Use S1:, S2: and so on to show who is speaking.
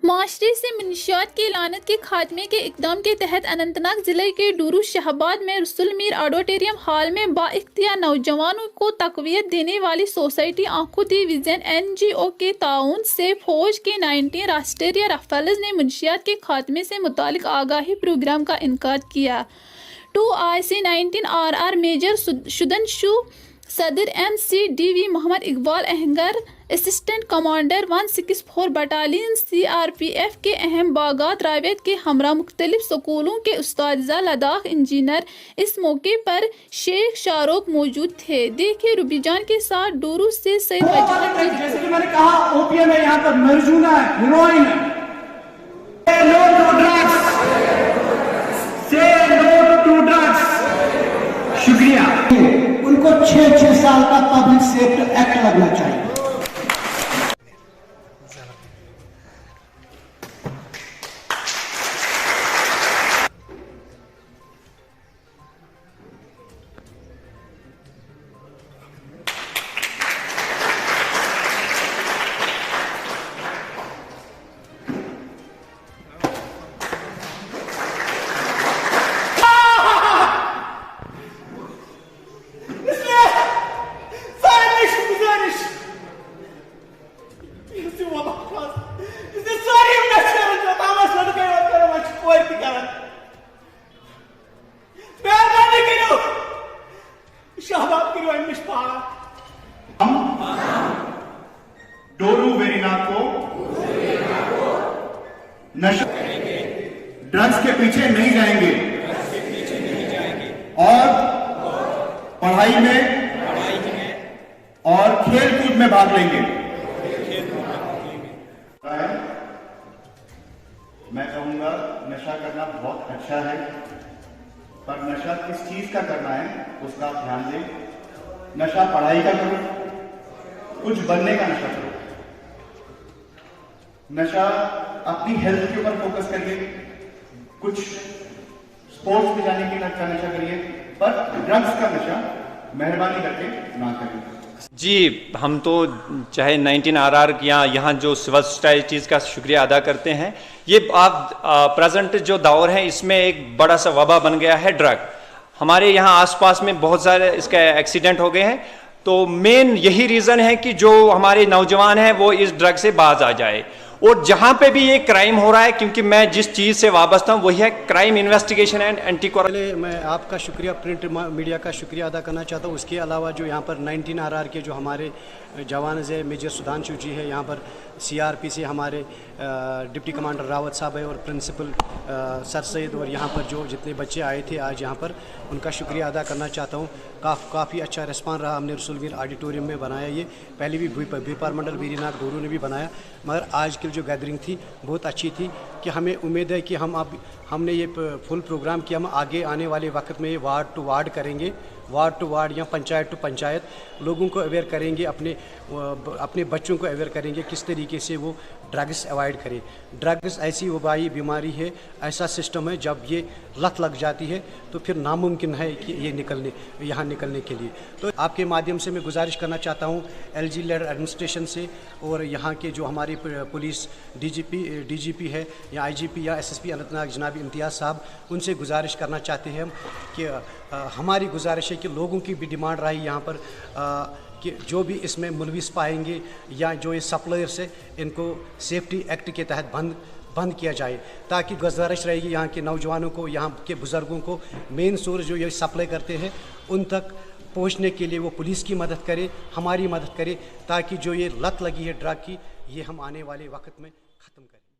S1: माशरे से मनशियात की लानत के खात्मे के इकदाम के तहत अनंतनाग जिले के डूरू शहाबाद में रसूल मीर ऑडिटोरियम हॉल में बाइख्तियार नौजवानों को तक़वियत देने वाली सोसाइटी आंखों दी विजन NGO के ताउन से फौज के 19 राष्ट्रीय राइफल्स ने मनशियात के खात्मे से मुतालिक आगाही प्रोग्राम का इनकाद किया। 2IC-19RR मेजर शुदनशु सदर MCDV Mohammad Iqbal Ahangar assistant commander 164 battalion CRPF के अहम बागात रावेत के हमरा मुख्तलिफ स्कूलों के उस्ताद लद्दाख इंजीनियर इस मौके पर शेख शाहरुख मौजूद थे। देखिए रुबीजान के साथ डूरू से सैयद वजह।
S2: जैसे कि मैंने कहा, ओपीएम है, यहाँ पर मरजूना है, हीरोइन है। नो टू ड्रग्स, से नो टू ड्रग्स। शुक्रिया। उनको 6 साल का पब्लिक सेफ्टी एक्ट लगना चाहिए। हम डोरू वेरिना को नशा ड्रग्स के पीछे नहीं जाएंगे और पढ़ाई में और खेल कूद में भाग लेंगे। मैं कहूंगा नशा करना बहुत अच्छा है, पर नशा किस चीज का करना है उसका आप ध्यान दें। नशा पढ़ाई का करो, कुछ बनने का नशा करो। नशा अपनी हेल्थ के ऊपर फोकस करिए, कुछ स्पोर्ट्स में जाने की नशा करिए, पर ड्रग्स का नशा मेहरबानी करके ना करिए।
S3: जी, हम तो चाहे 19RR या यहाँ जो सिविल सोसाइटीज़ का शुक्रिया अदा करते हैं। ये आप प्रेजेंट जो दौर है इसमें एक बड़ा सा वबा बन गया है ड्रग। हमारे यहाँ आसपास में बहुत सारे इसके एक्सीडेंट हो गए हैं, तो मेन यही रीज़न है कि जो हमारे नौजवान हैं वो इस ड्रग से बाज आ जाए। और जहाँ पे भी ये क्राइम हो रहा है, क्योंकि मैं जिस चीज़ से वाबस्ता हूँ वही है crime investigation and anti corruption.
S4: मैं आपका शुक्रिया, प्रिंट मीडिया का शुक्रिया अदा करना चाहता हूँ। उसके अलावा जो यहाँ पर 19RR के जो हमारे जवान है, मेजर सुधांशु जी है, यहाँ पर CRP से हमारे डिप्टी कमांडर रावत साहब है और प्रिंसिपल सर सैद, और यहाँ पर जो जितने बच्चे आए थे आज यहाँ पर, उनका शुक्रिया अदा करना चाहता हूँ। काफ़ी अच्छा रिस्पॉन्स रहा। हमने रसूल मीर ऑडिटोरियम में बनाया, ये पहले भी व्यापार मंडल वीरीनाथ डोरू ने भी बनाया, मगर आज की जो गैदरिंग थी बहुत अच्छी थी कि हमें उम्मीद है कि हमने ये फुल प्रोग्राम किया। हम आगे आने वाले वक्त में ये वार्ड टू वार्ड करेंगे, वार्ड टू वार्ड या पंचायत टू पंचायत लोगों को अवेयर करेंगे, अपने बच्चों को अवेयर करेंगे किस तरीके से वो ड्रग्स अवॉइड करें। ड्रग्स ऐसी वबाई बीमारी है, ऐसा सिस्टम है, जब ये लत लग जाती है तो फिर नामुमकिन है कि ये यहाँ निकलने के लिए। तो आपके माध्यम से मैं गुजारिश करना चाहता हूँ LG लेड एडमिनिस्ट्रेशन से और यहाँ के जो हमारी पुलिस DGP है या IGP या SSP अनंतनाग जनाब इम्तियाज़ साहब, उनसे गुजारिश करना चाहते हैं हम कि हमारी गुजारिश है कि लोगों की भी डिमांड रही यहाँ पर कि जो भी इसमें मुलविस पाएंगे या जो ये सप्लायर्स है, इनको सेफ्टी एक्ट के तहत बंद किया जाए, ताकि गुजारिश रहेगी यहाँ के नौजवानों को, यहाँ के बुज़ुर्गों को, मेन सोर्स जो ये सप्लाई करते हैं उन तक पहुँचने के लिए वो पुलिस की मदद करे, हमारी मदद करे, ताकि जो ये लत लगी है ड्रग की, ये हम आने वाले वक्त में ख़त्म करें।